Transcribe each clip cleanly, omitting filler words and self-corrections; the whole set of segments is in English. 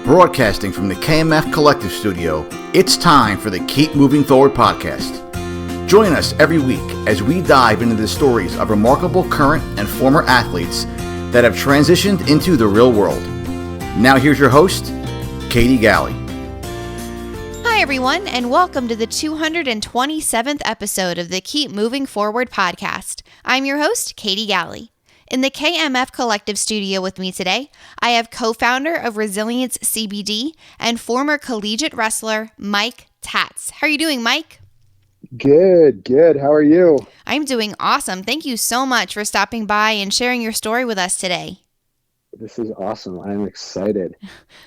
Broadcasting from the KMF Collective Studio, it's time for the Keep Moving Forward podcast. Join us every week as we dive into the stories of remarkable current and former athletes that have transitioned into the real world. Now here's your host, Cbd Gummies. Hi everyone, and welcome to the 227th episode of the Keep Moving Forward podcast. I'm your host, Cbd Gummies. In the KMF Collective Studio with me today, I have co-founder of Resilience Cbd and former collegiate wrestler, Mike Tatz. How are you doing, Mike? Good. How are you? I'm doing awesome. Thank you so much for stopping by and sharing your story with us today. This is awesome. I'm excited.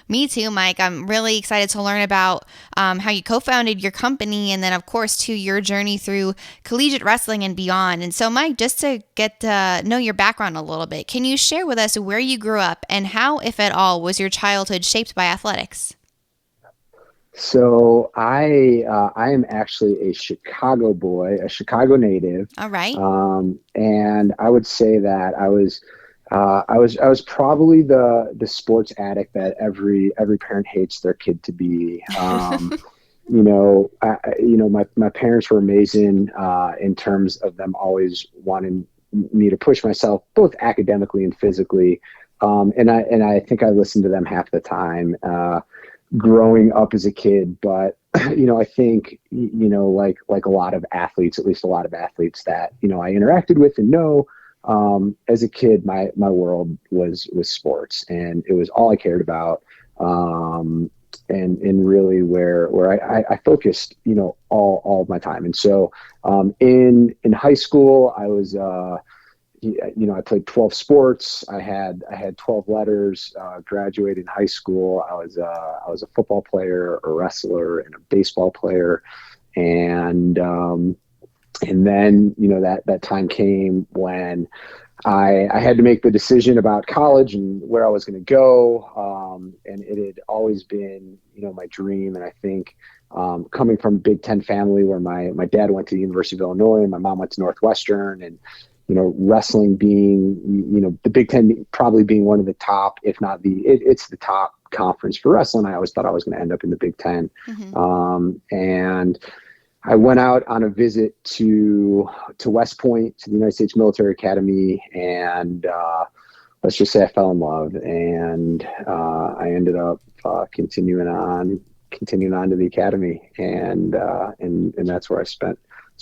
Me too, Mike. I'm really excited to learn about how you co-founded your company and then, of course, to your journey through collegiate wrestling and beyond. And so, Mike, just to get to know your background a little bit, can you share with us where you grew up and how, if at all, was your childhood shaped by athletics? So I am actually a Chicago boy, a Chicago native. All right. And I would say that I was probably the sports addict that every parent hates their kid to be. My parents were amazing in terms of them always wanting me to push myself both academically and physically. And I think I listened to them half the time growing up as a kid. But I think like a lot of athletes, at least a lot of athletes that I interacted with and know. As a kid, my world was sports, and it was all I cared about. And really where I focused, all of my time. And so, in high school, I was, I played 12 sports. I had 12 letters, graduated high school. I was a football player, a wrestler, and a baseball player. And then, that time came when I had to make the decision about college and where I was going to go. And it had always been, my dream. And I think coming from a Big Ten family where my dad went to the University of Illinois and my mom went to Northwestern, and, wrestling being, the Big Ten probably being one of the top, if not it's the top conference for wrestling. I always thought I was going to end up in the Big Ten. Mm-hmm. And I went out on a visit to West Point, to the United States Military Academy, and let's just say I fell in love, and I ended up continuing on to the academy, and that's where I spent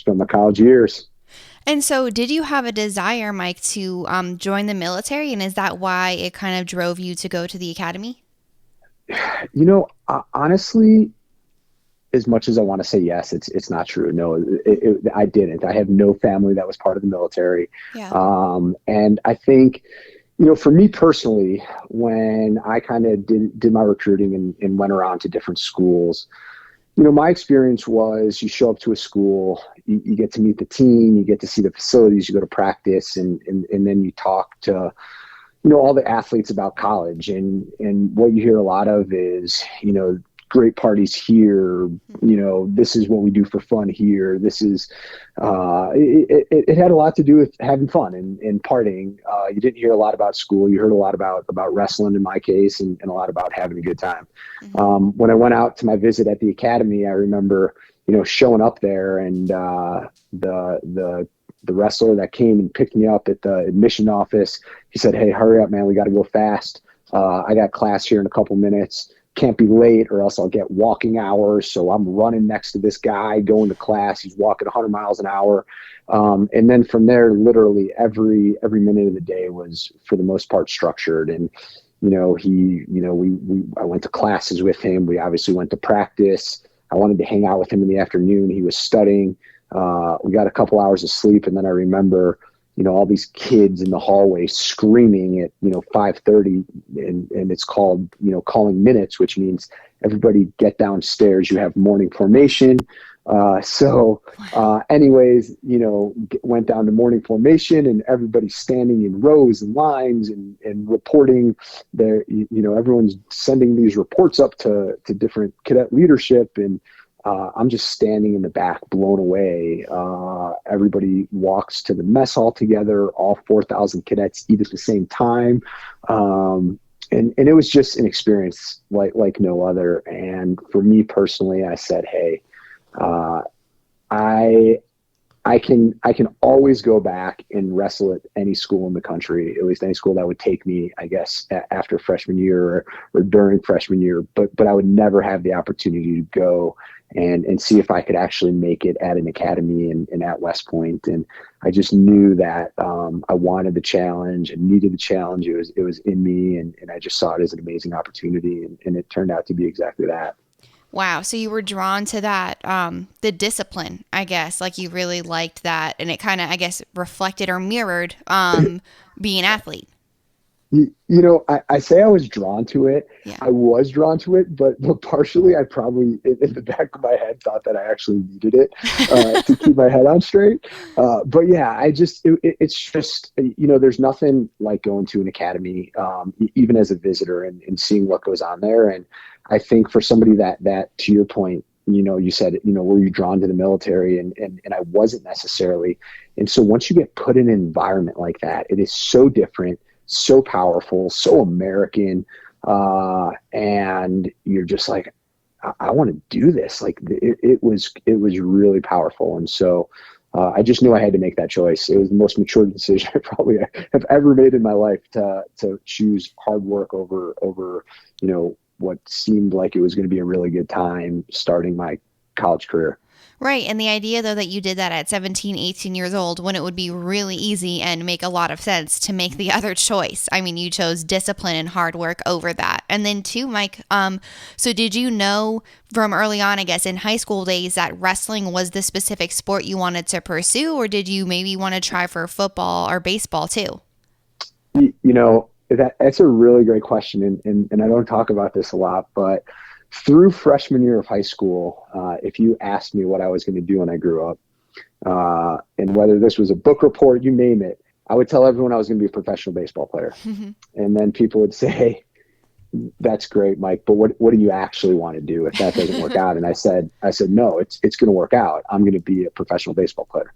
my college years. And so, did you have a desire, Mike, to join the military, and is that why it kind of drove you to go to the academy? Honestly, as much as I want to say yes, it's not true. No, I didn't. I have no family that was part of the military. Yeah. And I think, for me personally, when I kind of did my recruiting and went around to different schools, my experience was you show up to a school, you get to meet the team, you get to see the facilities, you go to practice, and then you talk to, all the athletes about college. And what you hear a lot of is, great parties here, this is what we do for fun here. This is, it had a lot to do with having fun and partying. You didn't hear a lot about school. You heard a lot about wrestling in my case, and a lot about having a good time. Mm-hmm. When I went out to my visit at the academy, I remember, showing up there, and the wrestler that came and picked me up at the admission office, he said, "Hey, hurry up, man. We got to go fast. I got class here in a couple minutes. Can't be late or else I'll get walking hours." So I'm running next to this guy going to class. He's walking 100 miles an hour. And then from there, literally every minute of the day was for the most part structured. And, I went to classes with him. We obviously went to practice. I wanted to hang out with him in the afternoon. He was studying. We got a couple hours of sleep. And then I remember, all these kids in the hallway screaming at, 5:30, and it's called, calling minutes, which means everybody get downstairs. You have morning formation. Anyways, went down to morning formation, and everybody's standing in rows and lines and reporting their, everyone's sending these reports up to different cadet leadership. And I'm just standing in the back, blown away. Everybody walks to the mess hall together. All 4,000 cadets eat at the same time. and it was just an experience like no other. And for me personally, I said, hey, I can always go back and wrestle at any school in the country, at least any school that would take me, I guess, after freshman year or during freshman year. But I would never have the opportunity to go and see if I could actually make it at an academy and at West Point. And I just knew that I wanted the challenge and needed the challenge. It was in me, and I just saw it as an amazing opportunity, and it turned out to be exactly that. Wow. So you were drawn to that, the discipline, I guess, like you really liked that. And it kind of, I guess, reflected or mirrored being an athlete. I say I was drawn to it. Yeah. I was drawn to it, but partially I probably in the back of my head thought that I actually needed it to keep my head on straight. But yeah, it's just, there's nothing like going to an academy, even as a visitor and seeing what goes on there. And I think for somebody that to your point, you said, were you drawn to the military? And I wasn't necessarily. And so once you get put in an environment like that, it is so different, so powerful, so American. And you're just like, I want to do this. Like it was really powerful. And so I just knew I had to make that choice. It was the most mature decision I probably have ever made in my life to choose hard work over, what seemed like it was going to be a really good time starting my college career. Right. And the idea, though, that you did that at 17, 18 years old when it would be really easy and make a lot of sense to make the other choice. I mean, you chose discipline and hard work over that. And then too, Mike, so did you know from early on, I guess, in high school days that wrestling was the specific sport you wanted to pursue? Or did you maybe want to try for football or baseball too? That's a really great question. And I don't talk about this a lot, but through freshman year of high school, if you asked me what I was going to do when I grew up, and whether this was a book report, you name it, I would tell everyone I was going to be a professional baseball player. And then people would say, that's great, Mike, but what do you actually want to do if that doesn't work out? And I said, no, it's going to work out. I'm going to be a professional baseball player.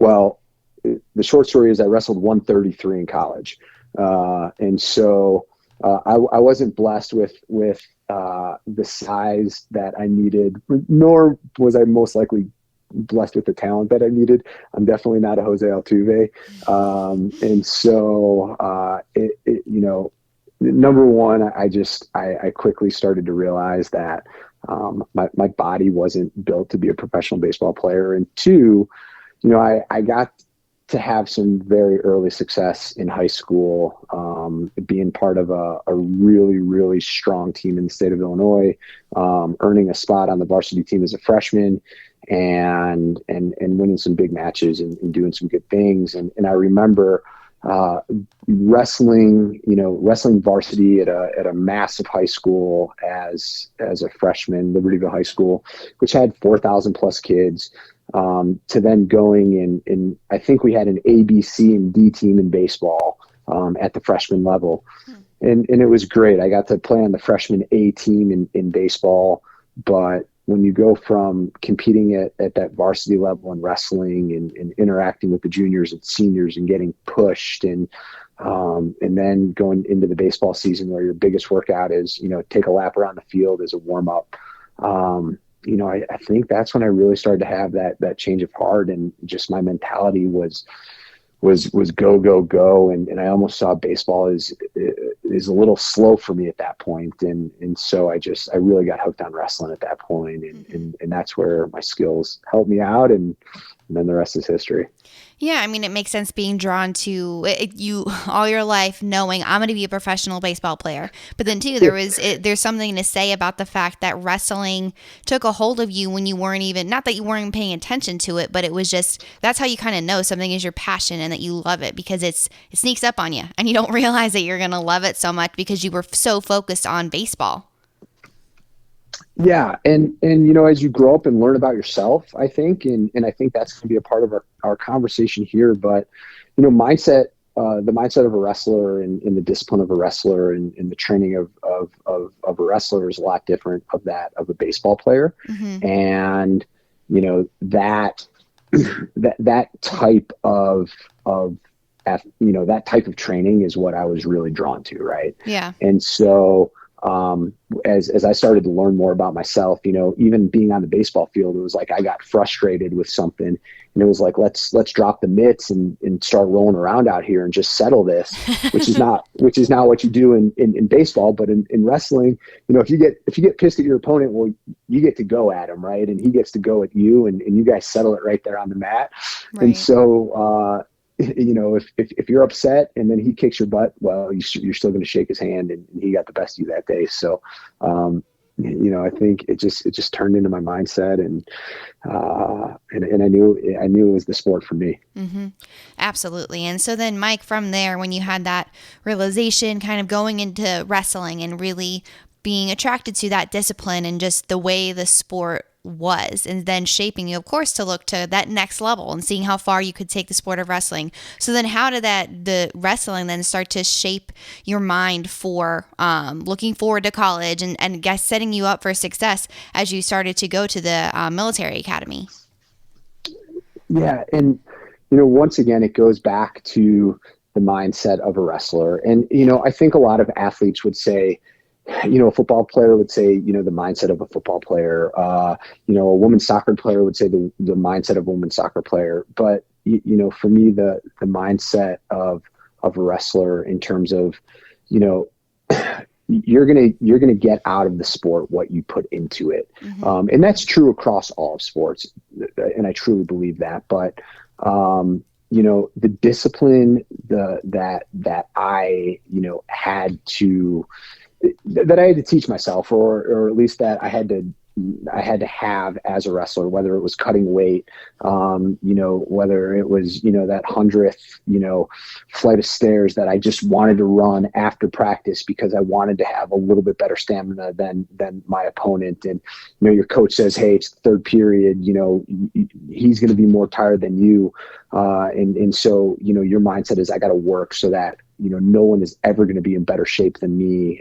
Well, the short story is I wrestled 133 in college. And so I wasn't blessed with the size that I needed, nor was I most likely blessed with the talent that I needed. I'm definitely not a Jose Altuve. And so, number one, I quickly started to realize that my body wasn't built to be a professional baseball player. And two, I got to have some very early success in high school, being part of a really, really strong team in the state of Illinois, earning a spot on the varsity team as a freshman, and winning some big matches and doing some good things. And I remember wrestling varsity at a massive high school as a freshman, Libertyville High School, which had 4,000 plus kids. To then going and I think we had an A, B, C, and D team in baseball at the freshman level. And it was great. I got to play on the freshman A team in baseball. But when you go from competing at that varsity level in wrestling and interacting with the juniors and seniors and getting pushed and then going into the baseball season where your biggest workout is, take a lap around the field as a warm up. I think that's when I really started to have that change of heart, and just my mentality was go, go, go. And I almost saw baseball is a little slow for me at that point. And so I really got hooked on wrestling at that point. And that's where my skills helped me out. And then the rest is history. Yeah, I mean, it makes sense being drawn to you all your life, knowing I'm going to be a professional baseball player. But then, too, there's something to say about the fact that wrestling took a hold of you when you weren't even, not that you weren't paying attention to it, but it was just, that's how you kind of know something is your passion and that you love it, because it sneaks up on you and you don't realize that you're going to love it so much because you were so focused on baseball. Yeah. And as you grow up and learn about yourself, I think, and I think that's going to be a part of our conversation here, but, the mindset of a wrestler and the discipline of a wrestler and the training of a wrestler is a lot different of that of a baseball player. Mm-hmm. And, that type of that type of training is what I was really drawn to. Right. Yeah. And so, as I started to learn more about myself, even being on the baseball field, it was like I got frustrated with something, and it was like, let's drop the mitts and start rolling around out here and just settle this, which is not what you do in baseball. But in wrestling, if you get pissed at your opponent, well, you get to go at him, right? And he gets to go at you, and you guys settle it right there on the mat. Right. And so, if you're upset and then he kicks your butt, well, you're still going to shake his hand, and he got the best of you that day. So, I think it just turned into my mindset, and I knew it was the sport for me. Mm-hmm. Absolutely. And so then, Mike, from there, when you had that realization, kind of going into wrestling and really being attracted to that discipline and just the way the sport was, and then shaping you, of course, to look to that next level and seeing how far you could take the sport of wrestling. So then how did the wrestling then start to shape your mind for looking forward to college and guess setting you up for success as you started to go to the military academy? Yeah. And, once again, it goes back to the mindset of a wrestler. And, I think a lot of athletes would say, a football player would say, the mindset of a football player. A women's soccer player would say the mindset of a women's soccer player. But, for me, the mindset of a wrestler in terms of, you're gonna get out of the sport what you put into it. Mm-hmm. And that's true across all of sports. And I truly believe that. But, the discipline that I, had to teach myself, or at least that I had to have as a wrestler, whether it was cutting weight, whether it was, that 100th, flight of stairs that I just wanted to run after practice because I wanted to have a little bit better stamina than my opponent. And, your coach says, hey, it's the third period, he's going to be more tired than you. And so, your mindset is I got to work so that, no one is ever going to be in better shape than me.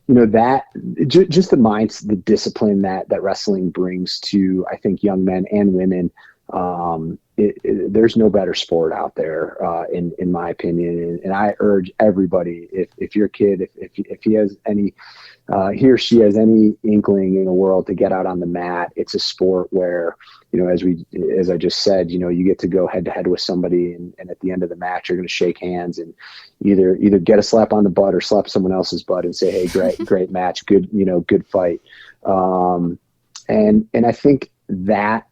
That just the discipline that wrestling brings to, I think, young men and women. There's no better sport out there, in my opinion. And I urge everybody, if your kid, if he has any, he or she has any inkling in the world to get out on the mat, it's a sport where, as I just said, you get to go head to head with somebody, and at the end of the match, you're going to shake hands and either get a slap on the butt or slap someone else's butt and say, hey, great match, good fight. And I think that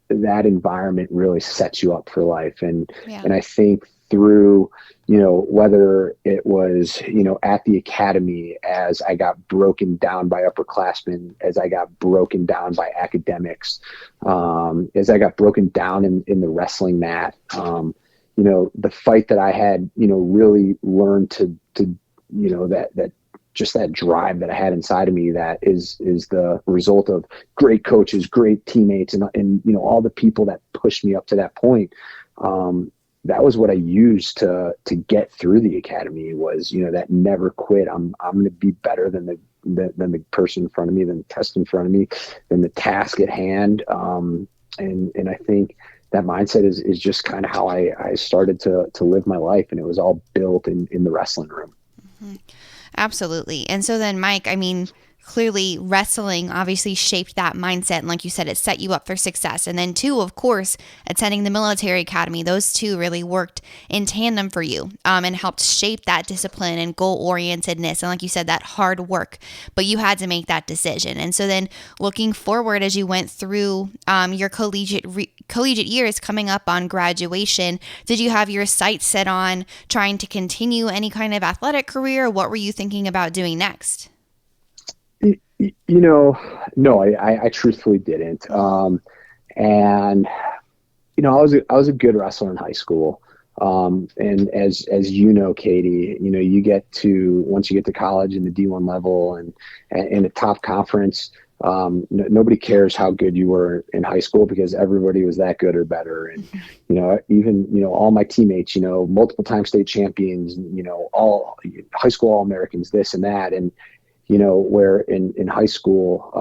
environment really sets you up for life. And I think through, whether it was, at the academy, as I got broken down by upperclassmen, as I got broken down by academics, as I got broken down in the wrestling mat, the fight that I had, really learned to that just that drive that I had inside of me, that is the result of great coaches, great teammates, and all the people that pushed me up to that point. That was what I used to get through the academy, was, that never quit. I'm going to be better than the person in front of me, than the test in front of me, than the task at hand. And I think that mindset is just kind of how I started to live my life. And it was all built in the wrestling room. Mm-hmm. Absolutely. And so then, Mike, clearly wrestling obviously shaped that mindset. And like you said, it set you up for success. And then two, of course, attending the military academy, those two really worked in tandem for you, and helped shape that discipline and goal-orientedness. And like you said, that hard work, but you had to make that decision. And so then looking forward, as you went through your collegiate years coming up on graduation, did you have your sights set on trying to continue any kind of athletic career? What were you thinking about doing next? No, I truthfully didn't. And, I was a good wrestler in high school. And as Katie, you get to, once you get to college in the D1 level and in a top conference, nobody cares how good you were in high school, because everybody was that good or better. And, even, all my teammates, multiple time state champions, all high school All-Americans, this and that. And, where in high school,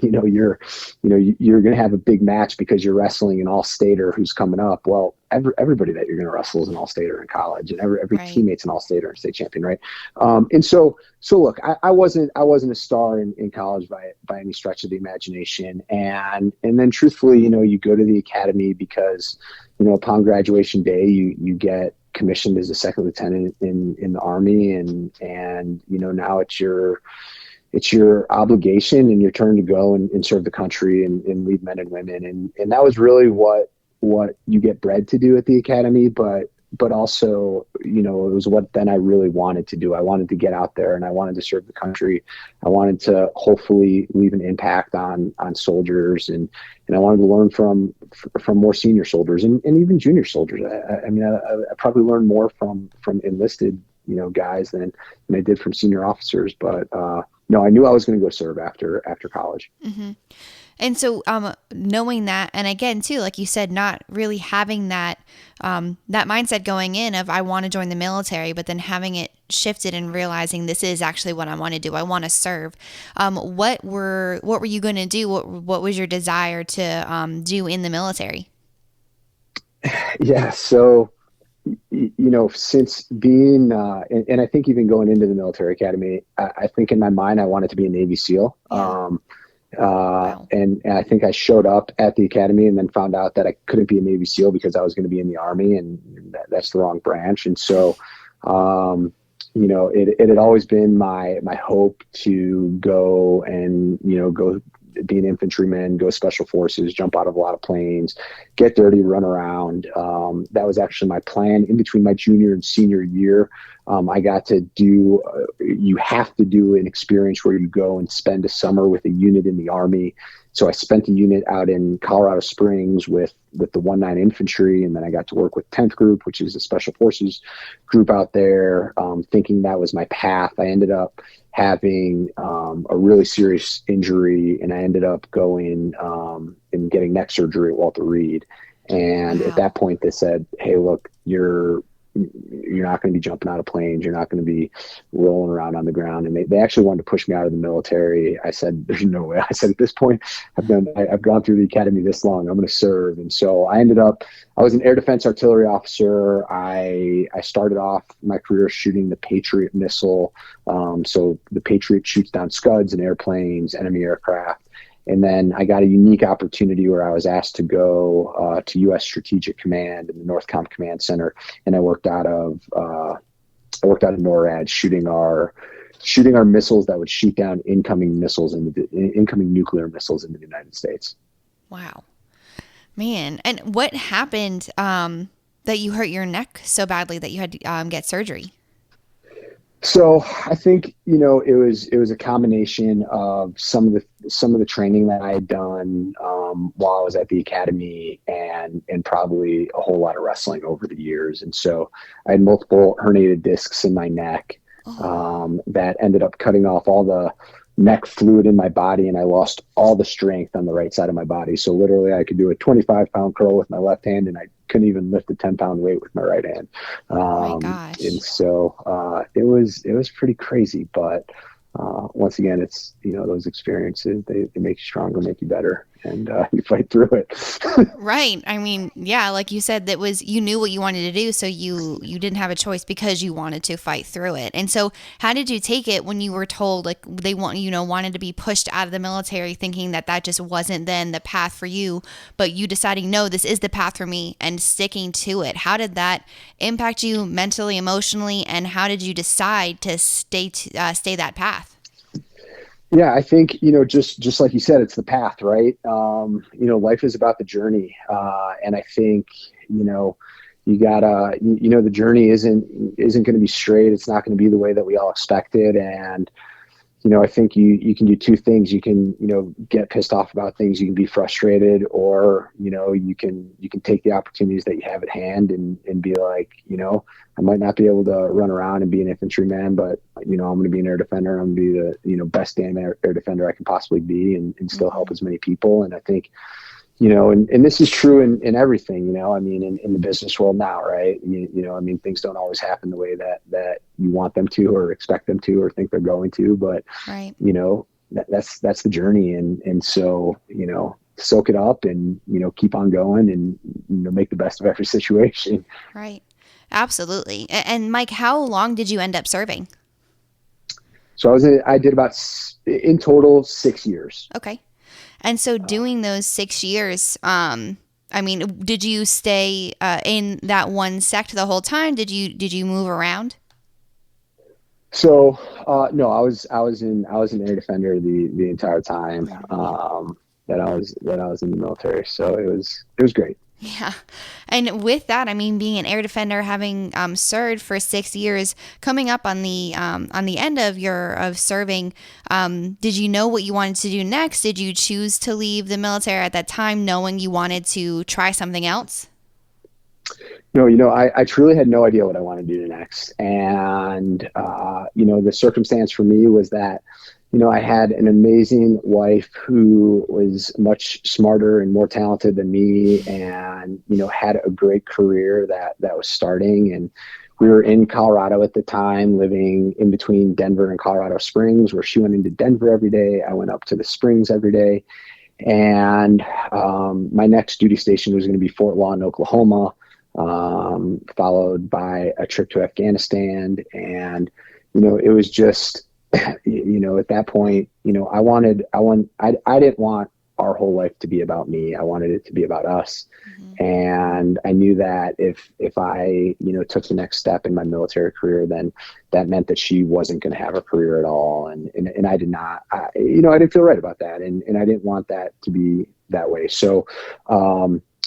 you're going to have a big match because you're wrestling an all-stater who's coming up. Well, everybody that you're going to wrestle is an all-stater in college, and every Right. teammate's an all-stater and state champion, right? And so look, I wasn't a star in college by any stretch of the imagination, and then truthfully, you go to the academy because upon graduation day, you get commissioned as a second lieutenant in the Army, and now it's your obligation and your turn to go and serve the country and lead men and women, and that was really what you get bred to do at the academy, but also, it was what then I really wanted to do. I wanted to get out there and I wanted to serve the country. I wanted to hopefully leave an impact on soldiers, and I wanted to learn from more senior soldiers and even junior soldiers. I probably learned more from enlisted, guys than I did from senior officers. But no, I knew I was going to go serve after college. Mm-hmm. And so, knowing that, and again, too, like you said, not really having that mindset going in of I want to join the military, but then having it shifted and realizing this is actually what I want to do. I want to serve. What were you going to do? What was your desire to do in the military? Yeah. So, since being, and I think even going into the military academy, I think in my mind, I wanted to be a Navy SEAL. Yeah. Wow. And I think I showed up at the academy and then found out that I couldn't be a Navy SEAL because I was going to be in the Army, and that's the wrong branch. And so, it had always been my hope to go and, go be an infantryman, go special forces, jump out of a lot of planes, get dirty, run around. That was actually my plan in between my junior and senior year. I got to do, you have to do an experience where you go and spend a summer with a unit in the Army. So I spent a unit out in Colorado Springs with the 1-9 Infantry, and then I got to work with 10th Group, which is a special forces group out there, thinking that was my path. I ended up having a really serious injury, and I ended up going and getting neck surgery at Walter Reed. And Wow. At that point, they said, "Hey, look, you're not going to be jumping out of planes. You're not going to be rolling around on the ground." And they actually wanted to push me out of the military. I said, "There's no way." I said, "At this point, I've gone through the academy this long. I'm going to serve." And so I was an air defense artillery officer. I started off my career shooting the Patriot missile. So the Patriot shoots down Scuds and airplanes, enemy aircraft. And then I got a unique opportunity where I was asked to go to U.S. Strategic Command in the Northcom Command Center, and I worked out of NORAD, shooting our missiles that would shoot down incoming nuclear missiles into the United States. Wow, man! And what happened that you hurt your neck so badly that you had to get surgery? So I think, it was a combination of some of the training that I had done while I was at the academy, and probably a whole lot of wrestling over the years. And so I had multiple herniated discs in my neck that ended up cutting off all the neck fluid in my body, and I lost all the strength on the right side of my body. So literally I could do a 25-pound curl with my left hand, and I couldn't even lift a 10-pound weight with my right hand. Oh my gosh. And so it was pretty crazy, but once again, it's, those experiences, they make you stronger, make you better, and you fight through it. Right. I mean, yeah, like you said, you knew what you wanted to do, so you didn't have a choice because you wanted to fight through it. And so how did you take it when you were told, like, they wanted to be pushed out of the military, thinking that just wasn't then the path for you, but you deciding, no, this is the path for me, and sticking to it? How did that impact you mentally, emotionally, and how did you decide to stay that path? Yeah, I think, just like you said, it's the path, right? Life is about the journey. And I think, you gotta, the journey isn't going to be straight. It's not going to be the way that we all expected. And, I think you can do two things. You can, get pissed off about things. You can be frustrated, or, you can take the opportunities that you have at hand and be like, I might not be able to run around and be an infantryman, but, I'm going to be an air defender. I'm going to be the, best damn air defender I can possibly be, and still help as many people. And I think, and this is true in everything, I mean, in the business world now, right? I mean, things don't always happen the way that you want them to, or expect them to, or think they're going to, but, Right. That's the journey. And so, soak it up and, keep on going and, make the best of every situation. Right. Absolutely. And Mike, how long did you end up serving? So I did about, in total, 6 years. Okay. And so doing those 6 years, I mean, did you stay in that one sect the whole time? Did you move around? So no, I was an air defender the entire time that I was in the military. So it was great. Yeah. And with that, I mean, being an air defender, having served for 6 years, coming up on the end of serving, did you know what you wanted to do next? Did you choose to leave the military at that time knowing you wanted to try something else? No, I truly had no idea what I wanted to do next. And, the circumstance for me was that, I had an amazing wife who was much smarter and more talented than me, and, had a great career that was starting. And we were in Colorado at the time, living in between Denver and Colorado Springs, where she went into Denver every day. I went up to the Springs every day. And my next duty station was going to be Fort Lawton, Oklahoma, followed by a trip to Afghanistan. And, it was just, at that point, I didn't want our whole life to be about me. I wanted it to be about us. Mm-hmm. And I knew that if I, took the next step in my military career, then that meant that she wasn't going to have a career at all. And I did not, I didn't feel right about that. And I didn't want that to be that way. So,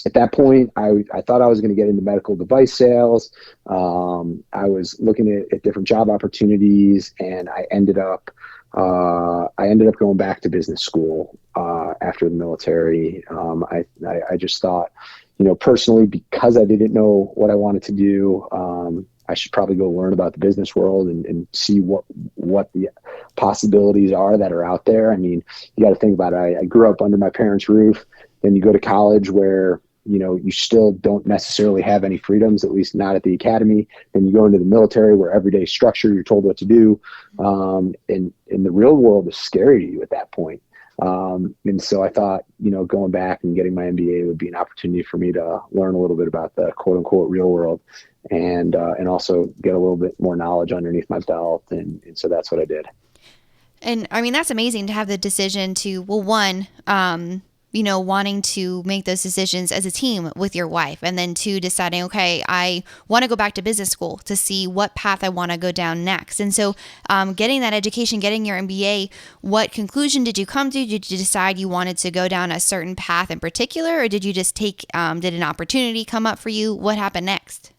at that point, I thought I was going to get into medical device sales. I was looking at different job opportunities, and I ended up going back to business school after the military. I just thought, personally, because I didn't know what I wanted to do, I should probably go learn about the business world and see what the possibilities are that are out there. I mean, you got to think about it. I grew up under my parents' roof. Then you go to college where you still don't necessarily have any freedoms, at least not at the academy. Then you go into the military where every day is structured, you're told what to do. And the real world is scary to you at that point. And so I thought, going back and getting my MBA would be an opportunity for me to learn a little bit about the quote unquote real world and also get a little bit more knowledge underneath my belt. And so that's what I did. And I mean, that's amazing to have the decision to, well, one, wanting to make those decisions as a team with your wife, and then two, deciding, okay, I want to go back to business school to see what path I want to go down next. And so getting that education, getting your MBA, what conclusion did you come to? Did you decide you wanted to go down a certain path in particular, or did you just did an opportunity come up for you? What happened next?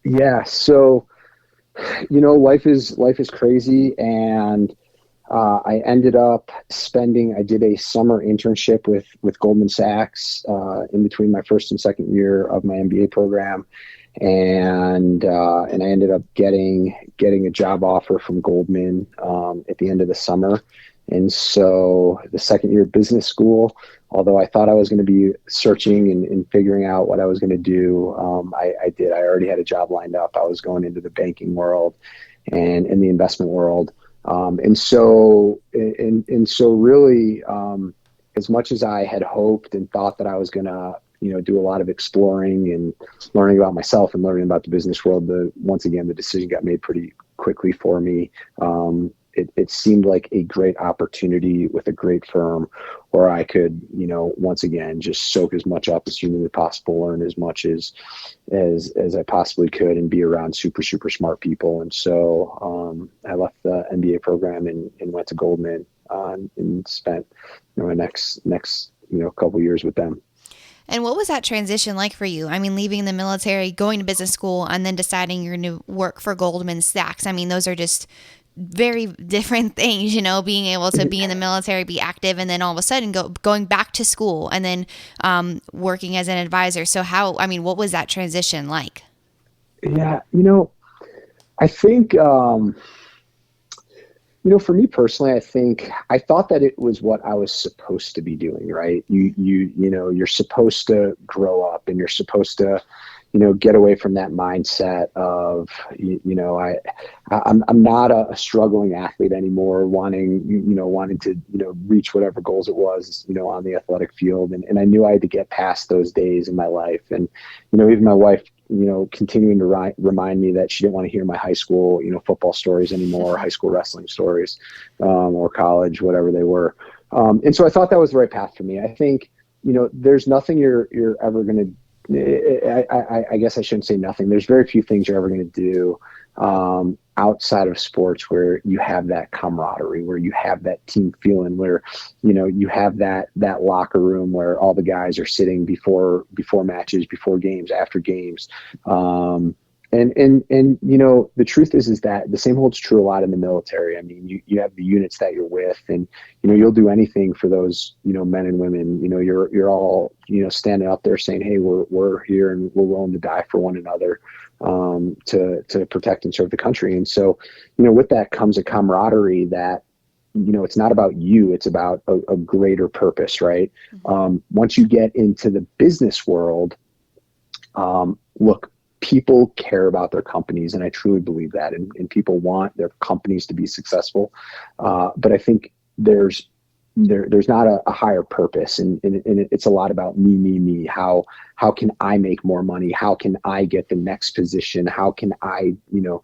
Yeah. So, life is crazy. And I ended up I did a summer internship with Goldman Sachs in between my first and second year of my MBA program. And I ended up getting a job offer from Goldman at the end of the summer. And so the second year of business school, although I thought I was going to be searching and figuring out what I was going to do, I did. I already had a job lined up. I was going into the banking world and in the investment world. And so really, as much as I had hoped and thought that I was going to, do a lot of exploring and learning about myself and learning about the business world, once again, the decision got made pretty quickly for me. It seemed like a great opportunity with a great firm where I could, once again, just soak as much up as humanly possible, learn as much as I possibly could, and be around super, super smart people. And so I left the MBA program and went to Goldman and spent my next couple years with them. And what was that transition like for you? I mean, leaving the military, going to business school, and then deciding you're going to work for Goldman Sachs. I mean, those are just very different things, being able to be in the military, be active, and then all of a sudden going back to school and then working as an advisor. So what was that transition like? Yeah, I think, For me personally, I think I thought that it was what I was supposed to be doing, right? You're supposed to grow up, and you're supposed to, get away from that mindset of, I'm not a struggling athlete anymore, wanting to, reach whatever goals it was, on the athletic field. And I knew I had to get past those days in my life. And, even my wife, continuing to remind me that she didn't want to hear my high school, football stories anymore, high school wrestling stories, or college, whatever they were. And so I thought that was the right path for me. I think, there's nothing you're ever going to, I guess I shouldn't say nothing. There's very few things you're ever going to do outside of sports where you have that camaraderie, where you have that team feeling, where you have that locker room where all the guys are sitting before matches, before games, after games. And the truth is that the same holds true a lot in the military. I mean, you have the units that you're with, and you'll do anything for those men and women. You're all standing up there saying, hey, we're here and we're willing to die for one another, to protect and serve the country. And so with that comes a camaraderie that it's not about you, it's about a greater purpose, right? Once you get into the business world, look, people care about their companies, and I truly believe that, and people want their companies to be successful. But I think there's not a higher purpose, and it's a lot about me. How can I make more money? How can I get the next position? How can I, you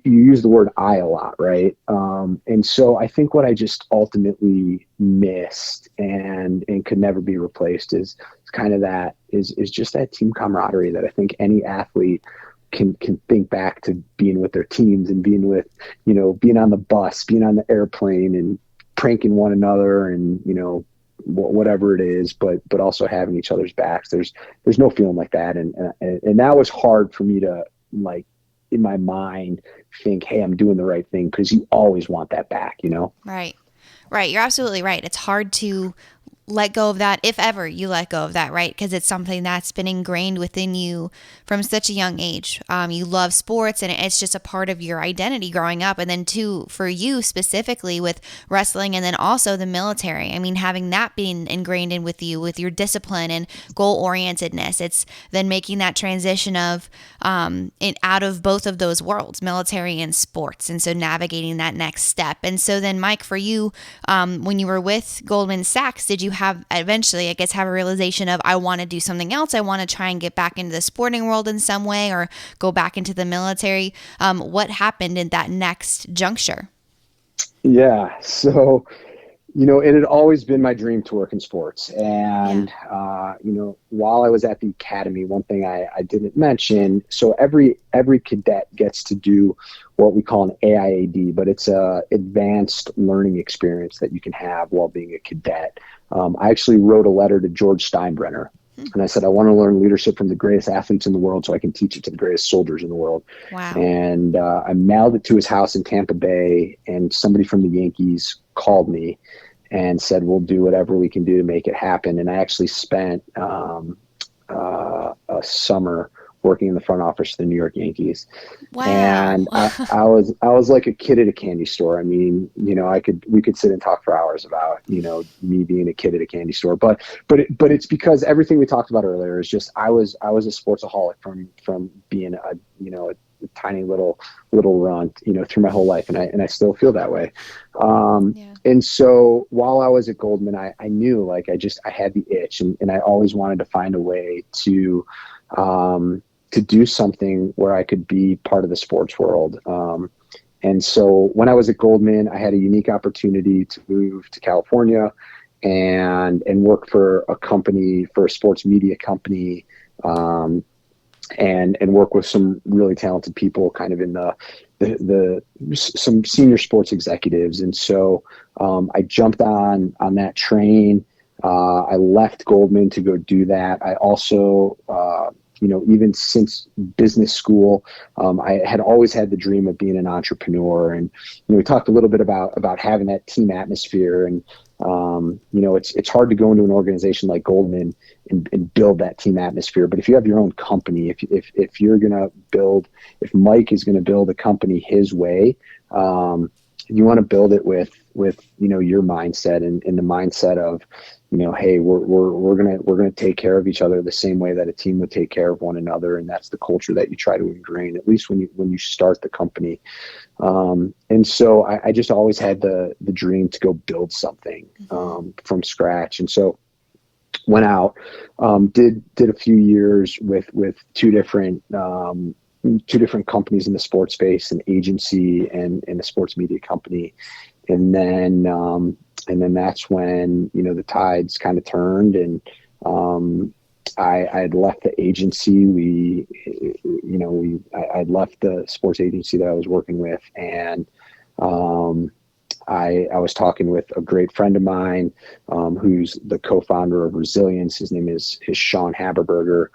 use the word I a lot, right? And so I think what I just ultimately missed and could never be replaced is kind of that is just that team camaraderie that I think any athlete can think back to being with their teams and being with, being on the bus, being on the airplane and pranking one another and, whatever it is, but also having each other's backs. There's no feeling like that. And that was hard for me to, like, in my mind, think, hey, I'm doing the right thing, because you always want that back, Right. You're absolutely right. It's hard to let go of that, if ever you let go of that, right? Because it's something that's been ingrained within you from such a young age. You love sports, and it's just a part of your identity growing up. And then too, for you specifically with wrestling, and then also the military. I mean, having that being ingrained in with you, with your discipline and goal orientedness, it's then making that transition of out of both of those worlds, military and sports. And so navigating that next step. And so then, Mike, for you, when you were with Goldman Sachs, did you have eventually, I guess, have a realization of, I want to do something else? I want to try and get back into the sporting world in some way, or go back into the military. What happened in that next juncture? Yeah. So, it had always been my dream to work in sports. And, while I was at the academy, one thing I didn't mention, so every cadet gets to do what we call an AIAD, but it's a advanced learning experience that you can have while being a cadet. I actually wrote a letter to George Steinbrenner, and I said, I want to learn leadership from the greatest athletes in the world so I can teach it to the greatest soldiers in the world. Wow. And I mailed it to his house in Tampa Bay, and somebody from the Yankees called me and said, we'll do whatever we can do to make it happen. And I actually spent a summer working in the front office of the New York Yankees. Wow. And I was like a kid at a candy store. I mean, we could sit and talk for hours about, me being a kid at a candy store, but it's because everything we talked about earlier is just, I was a sportsaholic from being a tiny little runt, through my whole life. And I still feel that way. And so while I was at Goldman, I knew, like, I had the itch, and I always wanted to find a way to do something where I could be part of the sports world. And so when I was at Goldman, I had a unique opportunity to move to California and work for a sports media company, and work with some really talented people kind of in some senior sports executives. And so I jumped on that train. I left Goldman to go do that. I also, even since business school, I had always had the dream of being an entrepreneur. And we talked a little bit about having that team atmosphere. And It's hard to go into an organization like Goldman and build that team atmosphere. But if you have your own company, if you're going to if Mike is going to build a company his way, you want to build it with your mindset and the mindset of, hey, we're going to take care of each other the same way that a team would take care of one another. And that's the culture that you try to ingrain, at least when you start the company. And so I just always had the dream to go build something, from scratch. And so went out, did a few years with two different companies in the sports space, an agency and a sports media company. And then that's when, the tides kind of turned, and I had left the agency. I'd left the sports agency that I was working with, and I was talking with a great friend of mine, who's the co-founder of Resilience. His name is Sean Haberberger.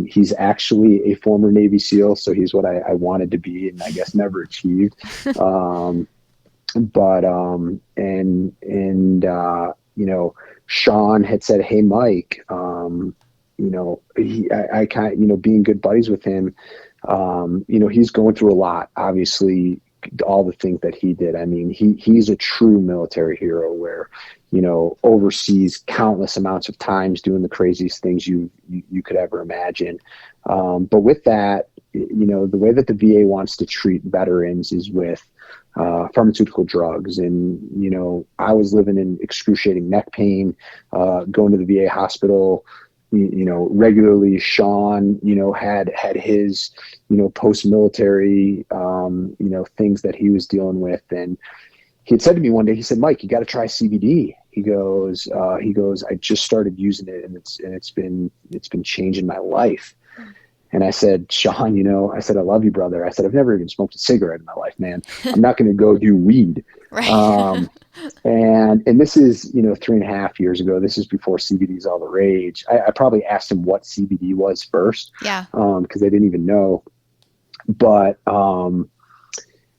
He's actually a former Navy SEAL, so he's what I wanted to be, and I guess never achieved. Sean had said, "Hey, Mike, I kind of, being good buddies with him, he's going through a lot, obviously, all the things that he did. I mean, he's a true military hero where, overseas countless amounts of times doing the craziest things you could ever imagine. But with that, the way that the VA wants to treat veterans is with pharmaceutical drugs. And, I was living in excruciating neck pain, going to the VA hospital, regularly. Sean, had his, post-military, things that he was dealing with. And he had said to me one day, he said, "Mike, you got to try CBD." He goes, "I just started using it, and it's been changing my life." And I said, "Sean, I said, I love you, brother." I said, "I've never even smoked a cigarette in my life, man. I'm not going to go do weed." Right. And this is, 3.5 years ago. This is before CBD is all the rage. I probably asked him what CBD was first. Yeah. Because I didn't even know. But,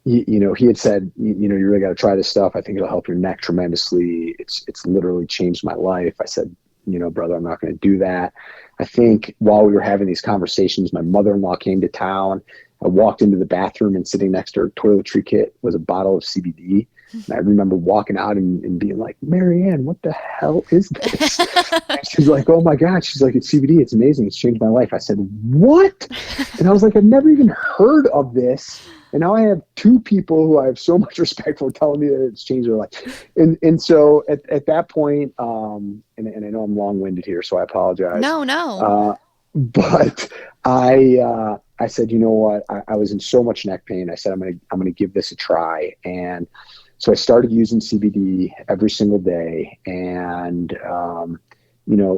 he had said, you really got to try this stuff. I think it'll help your neck tremendously. It's literally changed my life. I said, "Brother, I'm not going to do that." I think while we were having these conversations, my mother-in-law came to town. I walked into the bathroom, and sitting next to her toiletry kit was a bottle of CBD. And I remember walking out and being like, "Marianne, what the hell is this?" And she's like, "Oh my God." She's like, "It's CBD. It's amazing. It's changed my life." I said, "What?" And I was like, "I've never even heard of this." And now I have two people who I have so much respect for telling me that it's changed their life. And so at that point, and I know I'm long-winded here, so I apologize. No. But I said, "You know what? I was in so much neck pain. I said, I'm gonna give this a try." And so I started using CBD every single day. And,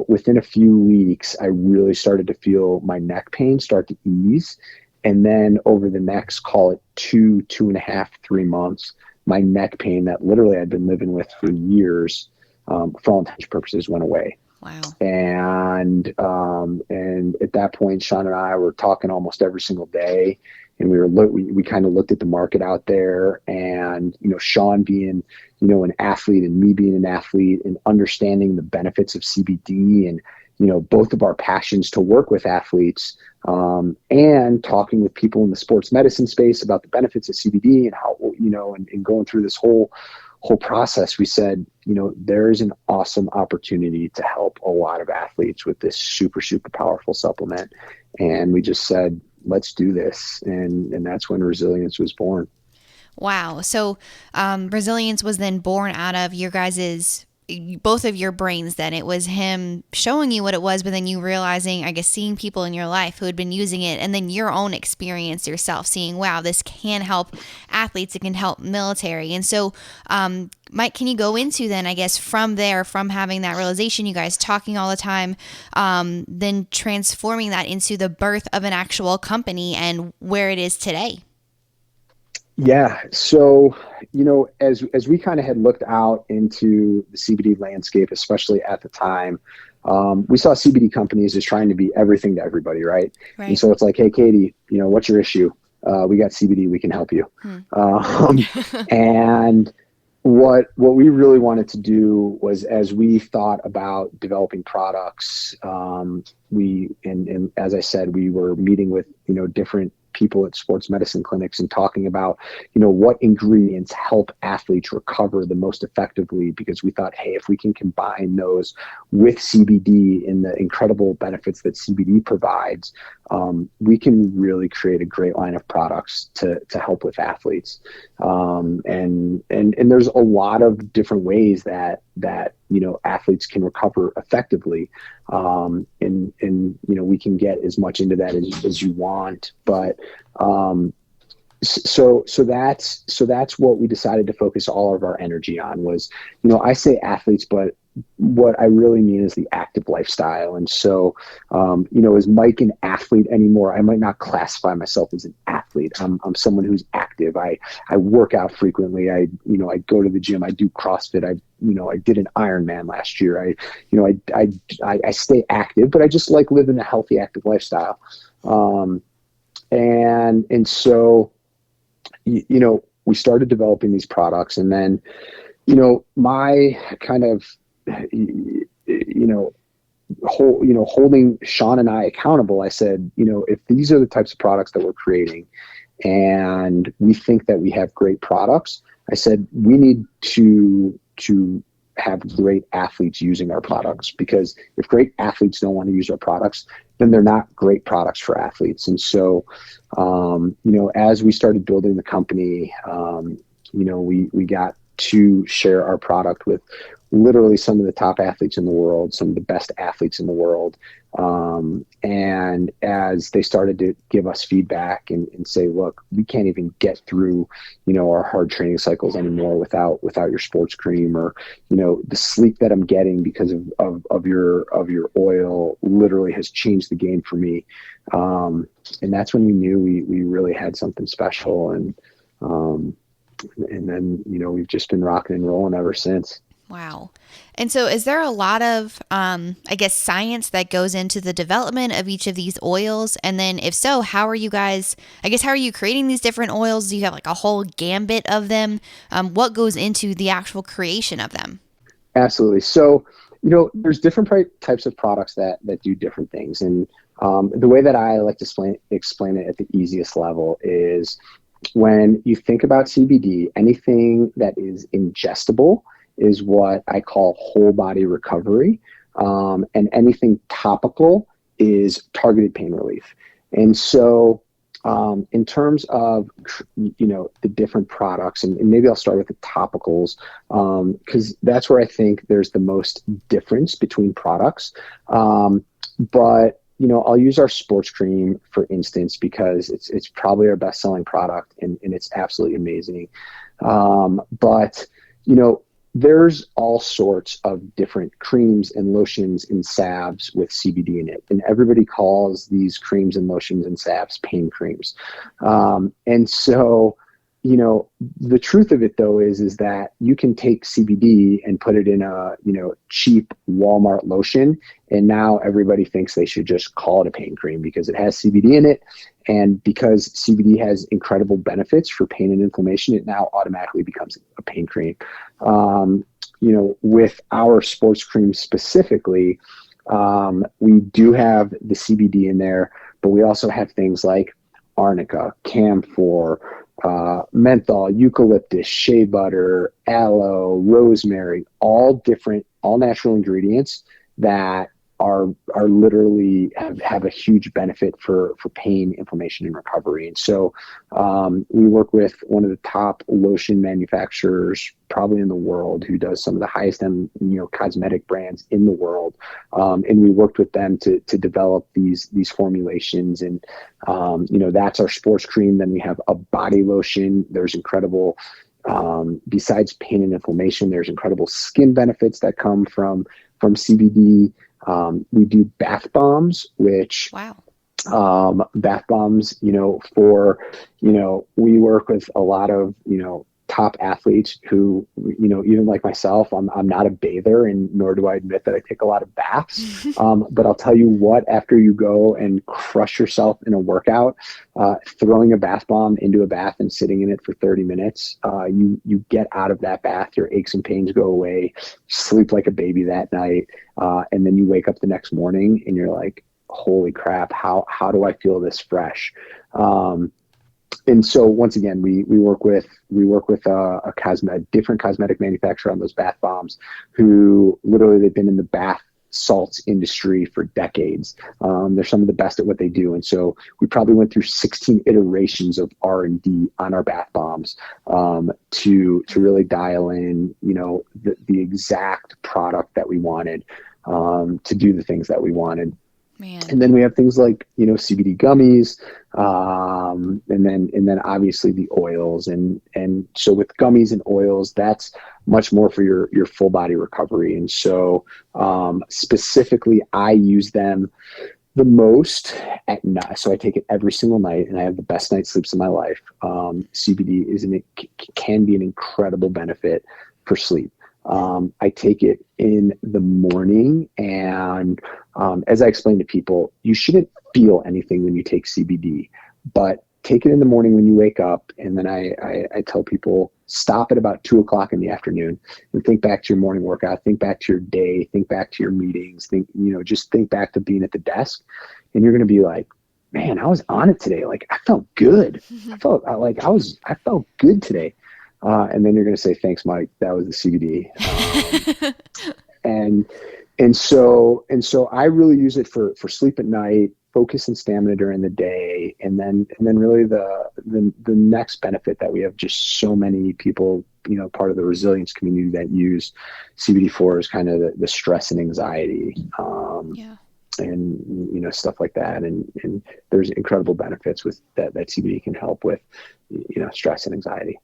within a few weeks, I really started to feel my neck pain start to ease. And then over the next, call it 2.5, 3 months, my neck pain that literally I'd been living with for years, for all intents and purposes, went away. Wow. And at that point, Sean and I were talking almost every single day, and we kind of looked at the market out there, and, Sean being, an athlete, and me being an athlete, and understanding the benefits of CBD, and, both of our passions to work with athletes, and talking with people in the sports medicine space about the benefits of CBD and how, and going through this whole process, we said, there's an awesome opportunity to help a lot of athletes with this super, super powerful supplement. And we just said, let's do this. And that's when Resilience was born. Wow. So Resilience was then born out of your guys's, both of your brains then. It was him showing you what it was, but then you realizing, I guess, seeing people in your life who had been using it, and then your own experience yourself, seeing, wow, this can help athletes, it can help military. And so, Mike, can you go into then, I guess, from there, from having that realization, you guys talking all the time, then transforming that into the birth of an actual company and where it is today? Yeah. So, as we kind of had looked out into the CBD landscape, especially at the time, we saw CBD companies as trying to be everything to everybody, right? And so it's like, "Hey, Katie, what's your issue? We got CBD, we can help you." And what we really wanted to do was, as we thought about developing products, and as I said, we were meeting with, different people at sports medicine clinics and talking about, what ingredients help athletes recover the most effectively, because we thought, hey, if we can combine those with CBD and the incredible benefits that CBD provides, we can really create a great line of products to help with athletes. And there's a lot of different ways that athletes can recover effectively. And we can get as much into that as you want, but so that's what we decided to focus all of our energy on was, I say athletes, but what I really mean is the active lifestyle. And so, is Mike an athlete anymore? I might not classify myself as an athlete. I'm someone who's active. I work out frequently. I go to the gym. I do CrossFit. I did an Ironman last year. I stay active, but I just like living a healthy, active lifestyle. And so, we started developing these products, and then, my kind of, holding Sean and I accountable, I said, if these are the types of products that we're creating and we think that we have great products, I said, we need to have great athletes using our products, because if great athletes don't want to use our products, then they're not great products for athletes. And so, as we started building the company, we got to share our product with literally some of the top athletes in the world, some of the best athletes in the world. And as they started to give us feedback and say, look, we can't even get through, our hard training cycles anymore without your sports cream, or, the sleep that I'm getting because of your oil literally has changed the game for me. And that's when we knew we really had something special. And then, we've just been rocking and rolling ever since. Wow. And so is there a lot of, science that goes into the development of each of these oils? And then if so, how are you creating these different oils? Do you have like a whole gambit of them? What goes into the actual creation of them? Absolutely. So, there's different types of products that do different things. And the way that I like to explain it at the easiest level is, when you think about CBD, anything that is ingestible is what I call whole body recovery. And anything topical is targeted pain relief. And so, in terms of, the different products, and maybe I'll start with the topicals, because that's where I think there's the most difference between products. But I'll use our sports cream, for instance, because it's probably our best selling product, and it's absolutely amazing. But there's all sorts of different creams and lotions and salves with CBD in it. And everybody calls these creams and lotions and salves pain creams. And so, the truth of it though is that you can take CBD and put it in a, cheap Walmart lotion, and now everybody thinks they should just call it a pain cream because it has CBD in it. And because CBD has incredible benefits for pain and inflammation, it now automatically becomes a pain cream. With our sports cream specifically, we do have the CBD in there, but we also have things like arnica, camphor, menthol, eucalyptus, shea butter, aloe, rosemary, all natural ingredients that are literally have a huge benefit for pain, inflammation, and recovery. And so we work with one of the top lotion manufacturers probably in the world, who does some of the highest end cosmetic brands in the world. And we worked with them to develop these formulations. And that's our sports cream. Then we have a body lotion. There's incredible besides pain and inflammation, there's incredible skin benefits that come from CBD. We do bath bombs, which bath bombs, we work with a lot of, top athletes who, even like myself, I'm not a bather, and nor do I admit that I take a lot of baths. But I'll tell you what, after you go and crush yourself in a workout, throwing a bath bomb into a bath and sitting in it for 30 minutes, you get out of that bath, your aches and pains go away, sleep like a baby that night. And then you wake up the next morning and you're like, holy crap, how do I feel this fresh? And so once again, we work with a different cosmetic manufacturer on those bath bombs, who literally they've been in the bath salts industry for decades. They're some of the best at what they do. And so we probably went through 16 iterations of R&D on our bath bombs, to really dial in, the exact product that we wanted, to do the things that we wanted. Man. And then we have things like, CBD gummies, and then obviously the oils. And so with gummies and oils, that's much more for your full body recovery. And so, specifically, I use them the most at night. So I take it every single night, and I have the best night's sleeps of my life. CBD can be an incredible benefit for sleep. I take it in the morning, and as I explain to people, you shouldn't feel anything when you take CBD, but take it in the morning when you wake up. And then I tell people, stop at about 2:00 in the afternoon and think back to your morning workout, think back to your day, think back to your meetings, just think back to being at the desk, and you're going to be like, man, I was on it today. Like, I felt good. I felt good today. And then you're going to say, thanks, Mike. That was the CBD. And so I really use it for sleep at night, focus and stamina during the day. And then really the next benefit that we have just so many people, part of the resilience community that use CBD for is kind of the stress and anxiety. And, stuff like that. And there's incredible benefits with that CBD can help with, stress and anxiety.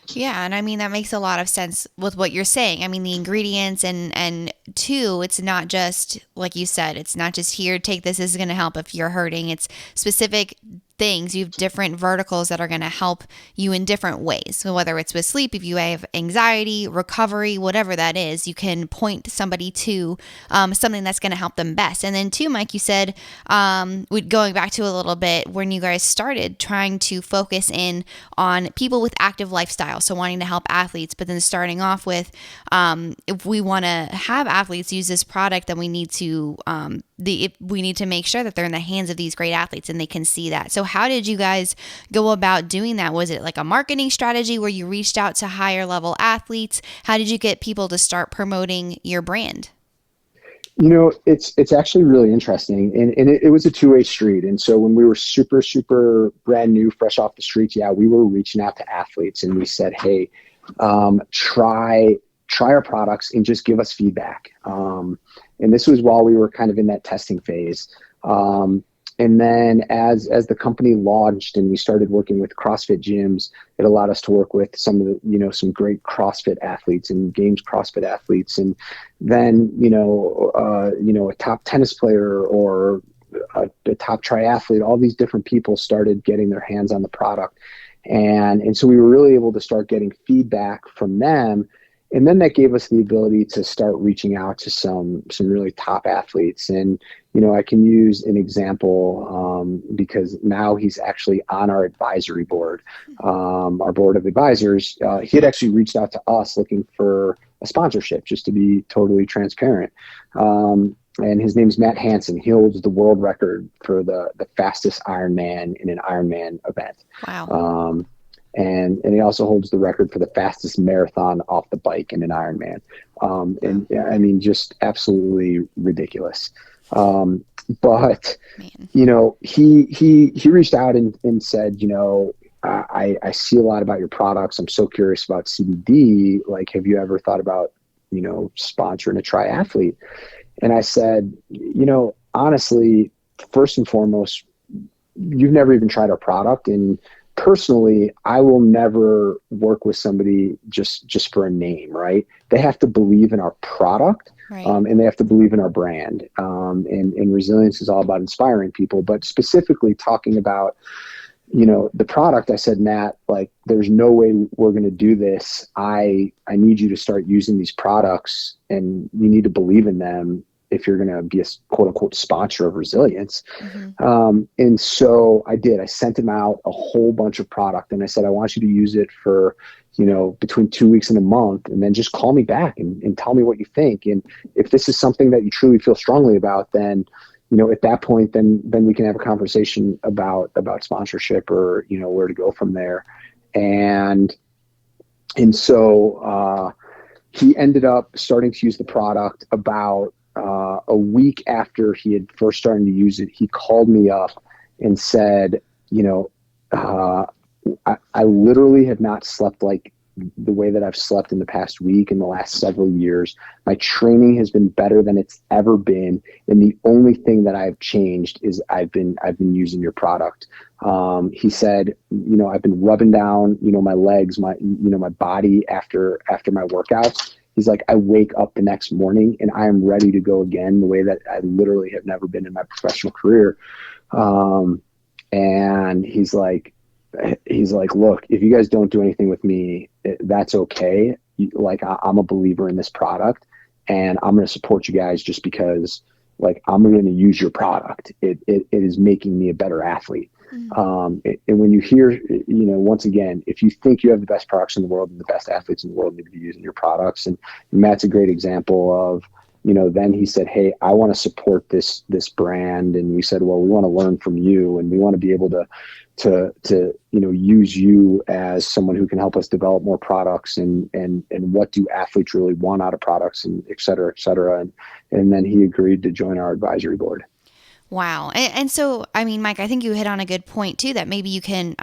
Yeah. And I mean, that makes a lot of sense with what you're saying. I mean, the ingredients and two, it's not just, like you said, it's not just here, take this is going to help if you're hurting. It's specific things. You have different verticals that are going to help you in different ways. So whether it's with sleep, if you have anxiety, recovery, whatever that is, you can point somebody to something that's going to help them best. And then two, Mike, you said, going back to a little bit when you guys started trying to focus in on people with active lifestyle. So wanting to help athletes, but then starting off with, if we want to have athletes use this product, then we need to, we need to make sure that they're in the hands of these great athletes and they can see that. So how did you guys go about doing that? Was it like a marketing strategy where you reached out to higher level athletes? How did you get people to start promoting your brand? It's actually really interesting, and it was a two-way street. And so when we were super, super brand new, fresh off the streets, we were reaching out to athletes, and we said, hey, try our products and just give us feedback. And this was while we were kind of in that testing phase. And then as the company launched and we started working with CrossFit gyms, it allowed us to work with some of the, some great CrossFit athletes and games CrossFit athletes. And then, a top tennis player or a top triathlete, all these different people started getting their hands on the product. And so we were really able to start getting feedback from them. And then that gave us the ability to start reaching out to some really top athletes. And, I can use an example because now he's actually on our advisory board, our board of advisors. He had actually reached out to us looking for a sponsorship, just to be totally transparent. And his name's Matt Hansen. He holds the world record for the fastest Ironman in an Ironman event. Wow. And he also holds the record for the fastest marathon off the bike in an Ironman. And I mean, just absolutely ridiculous. But, Man. he reached out and said, I see a lot about your products. I'm so curious about CBD. Like, have you ever thought about, sponsoring a triathlete? And I said, honestly, first and foremost, you've never even tried our product. And personally, I will never work with somebody just for a name, right? They have to believe in our product, Right. And they have to believe in our brand. And resilience is all about inspiring people, but specifically talking about, the product, I said, Matt, like, there's no way we're going to do this. I need you to start using these products, and you need to believe in them if you're going to be a quote unquote sponsor of resilience. And so I did. I sent him out a whole bunch of product, and I said, I want you to use it for, between 2 weeks and a month, and then just call me back and tell me what you think. And if this is something that you truly feel strongly about, then at that point, then we can have a conversation about sponsorship, or, where to go from there. And so he ended up starting to use the product about a week after he had first started to use it. He called me up and said, I literally have not slept like the way that I've slept in the past week, in the last several years. My training has been better than it's ever been. And the only thing that I've changed is I've been using your product. He said, I've been rubbing down, my legs, my body after my workouts. He's like, I wake up the next morning and I am ready to go again, the way that I literally have never been in my professional career. And he's like, look, if you guys don't do anything with me, that's okay. I'm a believer in this product, and I'm going to support you guys just because, I'm going to use your product. It is making me a better athlete. And when you hear, once again, if you think you have the best products in the world and the best athletes in the world need to be using your products, and Matt's a great example of, then he said, hey, I want to support this brand. And we said, well, we want to learn from you, and we want to be able to use you as someone who can help us develop more products, and what do athletes really want out of products, and et cetera, et cetera. And then he agreed to join our advisory board. Wow. And so, I mean, Mike, I think you hit on a good point too, that maybe you can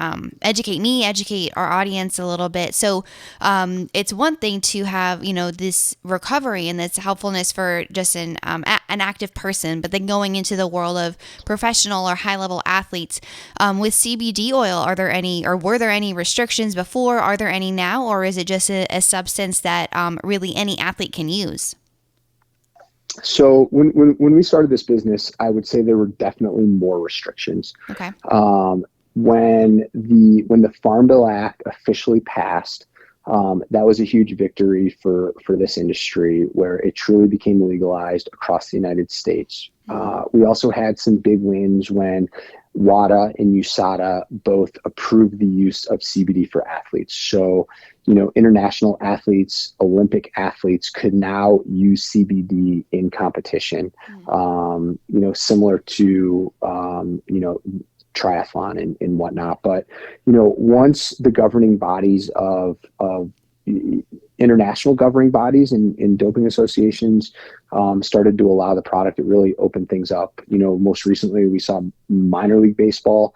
educate our audience a little bit. So it's one thing to have, this recovery and this helpfulness for just an active person, but then going into the world of professional or high level athletes with CBD oil, were there any restrictions before? Are there any now? Or is it just a substance that really any athlete can use? So when we started this business, I would say there were definitely more restrictions. Okay. When the Farm Bill Act officially passed, that was a huge victory for this industry, where it truly became legalized across the United States. We also had some big wins when WADA and USADA both approved the use of CBD for athletes. So, international athletes, Olympic athletes could now use CBD in competition, similar to, triathlon and whatnot. But, once the governing bodies of international governing bodies and doping associations started to allow the product, it really opened things up. Most recently we saw minor league baseball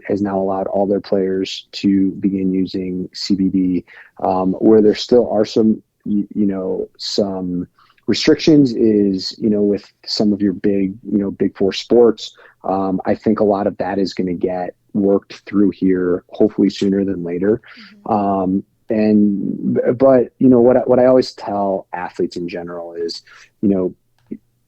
has now allowed all their players to begin using CBD. Where there still are some restrictions is, with some of your big four sports. I think a lot of that is going to get worked through here, hopefully sooner than later. But what I always tell athletes in general is,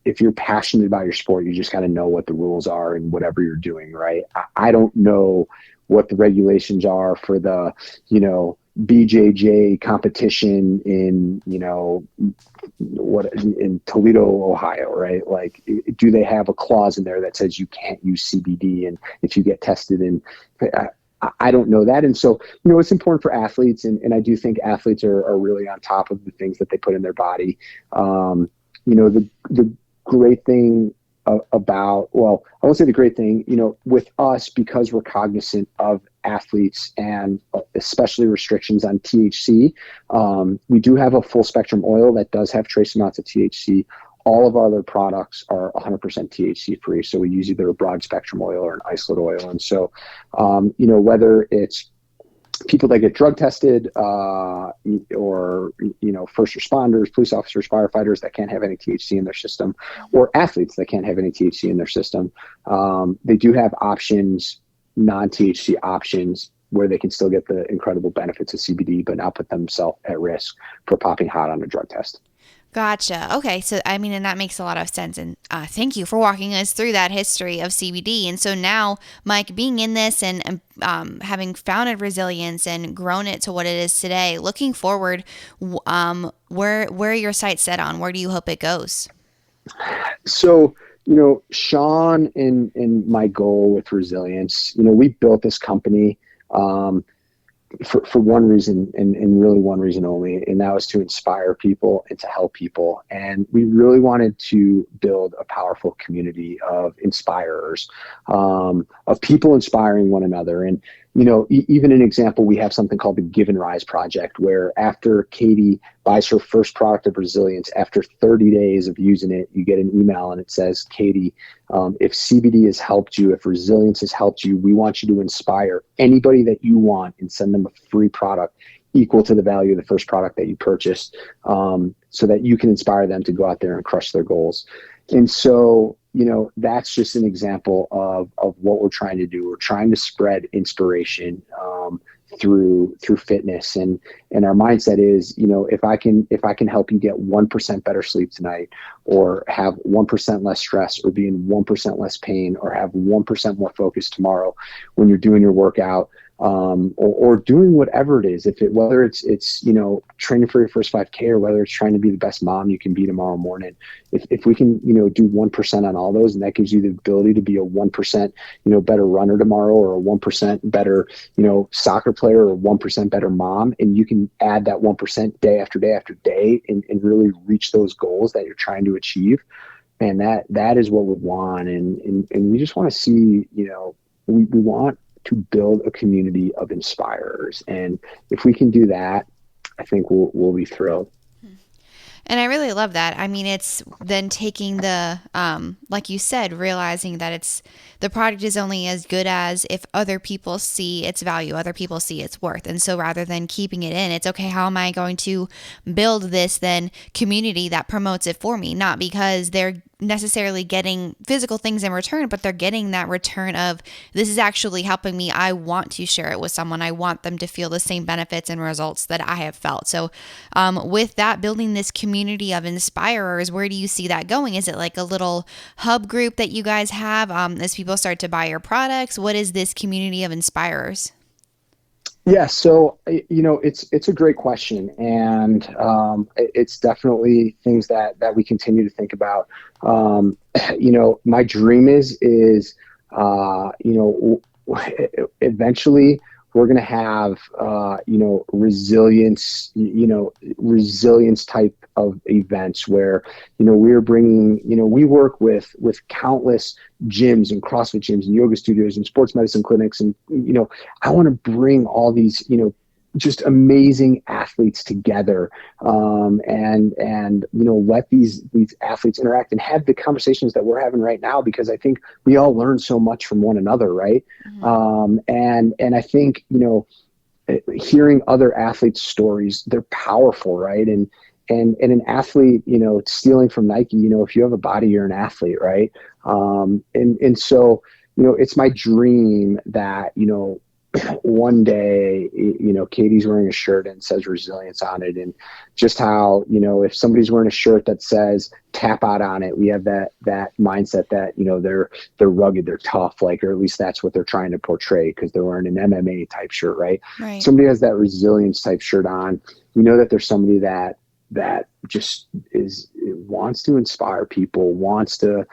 if you're passionate about your sport, you just got to know what the rules are and whatever you're doing, right? I don't know what the regulations are for the, BJJ competition in Toledo, Ohio, right? Like, do they have a clause in there that says you can't use CBD, and if you get tested? And I don't know that. And so, it's important for athletes, and I do think athletes are really on top of the things that they put in their body. The great thing about, well, I won't say the great thing, with us, because we're cognizant of athletes and especially restrictions on THC, we do have a full spectrum oil that does have trace amounts of THC. All of our other products are 100% THC free. So we use either a broad spectrum oil or an isolate oil. And so, whether it's people that get drug tested, or, first responders, police officers, firefighters that can't have any THC in their system, or athletes that can't have any THC in their system, they do have options, non-THC options, where they can still get the incredible benefits of CBD, but not put themselves at risk for popping hot on a drug test. Gotcha. Okay. So, I mean, and that makes a lot of sense. And thank you for walking us through that history of CBD. And so now, Mike, being in this and having founded Resilience and grown it to what it is today, looking forward, where are your sights set on? Where do you hope it goes? So, Sean and my goal with Resilience, we built this company for one reason and really one reason only, and that was to inspire people and to help people. And we really wanted to build a powerful community of inspirers, of people inspiring one another. And, even an example, we have something called the Give and Rise Project, where after Katie buys her first product of Resilience, after 30 days of using it, you get an email and it says, Katie, if CBD has helped you, if Resilience has helped you, we want you to inspire anybody that you want and send them a free product equal to the value of the first product that you purchased, so that you can inspire them to go out there and crush their goals. And so, that's just an example of what we're trying to do. We're trying to spread inspiration through fitness, and our mindset is, if I can help you get 1% better sleep tonight, or have 1% less stress, or be in 1% less pain, or have 1% more focus tomorrow when you're doing your workout, or doing whatever it is, whether it's training for your first 5K, or whether it's trying to be the best mom you can be tomorrow morning, if we can do 1% on all those, and that gives you the ability to be a 1% better runner tomorrow, or a 1% better soccer player, or 1% better mom, and you can add that 1% day after day after day, and really reach those goals that you're trying to achieve. And that is what we want, and we just want to see, we want to build a community of inspirers. And if we can do that, I think we'll be thrilled. And I really love that. I mean, it's then taking the, like you said, realizing that the product is only as good as if other people see its value, other people see its worth. And so rather than keeping it in, it's okay, how am I going to build this then community that promotes it for me? Not because they're necessarily getting physical things in return, but they're getting that return of, this is actually helping me. I want to share it with someone. I want them to feel the same benefits and results that I have felt. So with that, building this community of inspirers, where do you see that going? Is it like a little hub group that you guys have as people start to buy your products? What is this community of inspirers? Yeah, so it's a great question, and it's definitely things that we continue to think about. My dream is eventually we're going to have resilience type of events where we're bringing, we work with countless gyms and CrossFit gyms and yoga studios and sports medicine clinics, and I want to bring all these just amazing athletes together, and let these athletes interact and have the conversations that we're having right now, because I think we all learn so much from one another, right? Mm-hmm. And I think hearing other athletes' stories, they're powerful, right? And an athlete, stealing from Nike, if you have a body, you're an athlete, right? And so it's my dream that one day, Katie's wearing a shirt and says Resilience on it, and just how, if somebody's wearing a shirt that says Tap Out on it, we have that mindset that, they're rugged, they're tough, or at least that's what they're trying to portray, because they're wearing an MMA type shirt, right? Somebody has that Resilience type shirt on, that there's somebody that just wants to inspire people, wants to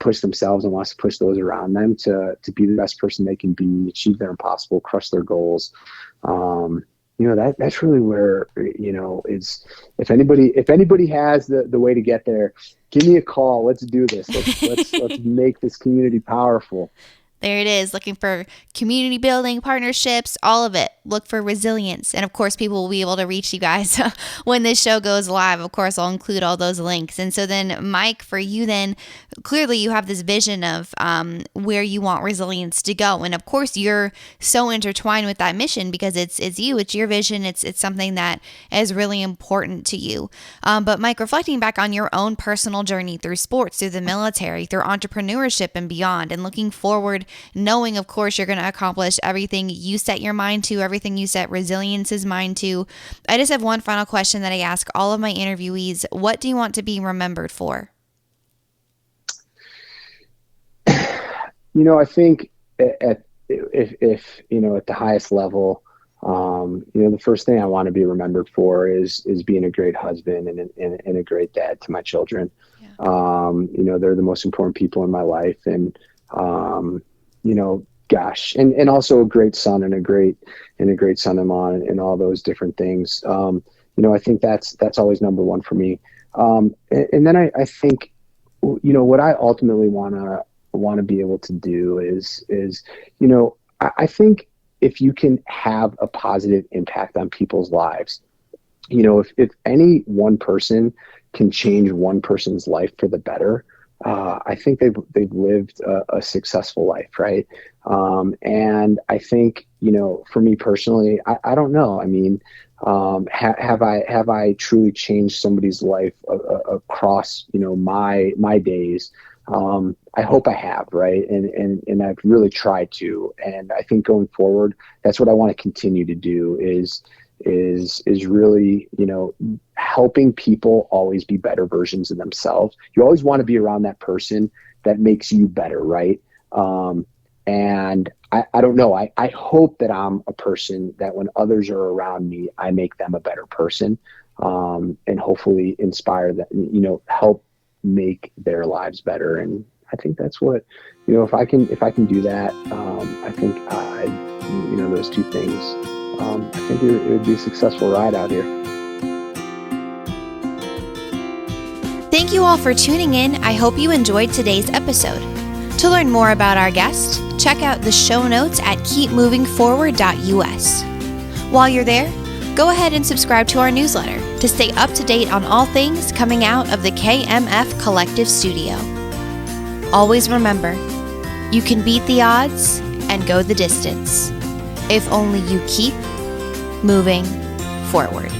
push themselves, and wants to push those around them to be the best person they can be, achieve their impossible, crush their goals. That's really where, is, if anybody has the way to get there, give me a call. Let's do this. Let's make this community powerful. There it is. Looking for community building, partnerships, all of it. Look for Resilience. And of course, people will be able to reach you guys when this show goes live. Of course, I'll include all those links. And so then, Mike, for you then, clearly you have this vision of where you want Resilience to go. And of course, you're so intertwined with that mission, because it's you, it's your vision. It's something that is really important to you. But Mike, reflecting back on your own personal journey through sports, through the military, through entrepreneurship and beyond, and looking forward forward, knowing, of course, you're going to accomplish everything you set your mind to, everything you set Resilience's mind to. I just have one final question that I ask all of my interviewees. What do you want to be remembered for? I think if at the highest level, the first thing I want to be remembered for is being a great husband and a great dad to my children. Yeah. They're the most important people in my life, and gosh, and also a great son and a great son-in-law and all those different things. I think that's always number one for me. And then I think, what I ultimately want to be able to do is I think if you can have a positive impact on people's lives, if any one person can change one person's life for the better, I think they've lived a successful life, right? And I think, for me personally, I don't know. I mean, have I truly changed somebody's life across, my days? I hope I have, right? And I've really tried to. And I think going forward, that's what I want to continue to do is really, helping people always be better versions of themselves. You always want to be around that person that makes you better, right? And I don't know. I hope that I'm a person that when others are around me, I make them a better person, and hopefully inspire them, help make their lives better. And I think that's what, if I can do that, I think those two things, I think it would be a successful ride out here. Thank you all for tuning in. I hope you enjoyed today's episode. To learn more about our guest, check out the show notes at keepmovingforward.us. While you're there, go ahead and subscribe to our newsletter to stay up to date on all things coming out of the KMF Collective Studio. Always remember, you can beat the odds and go the distance if only you keep moving forward.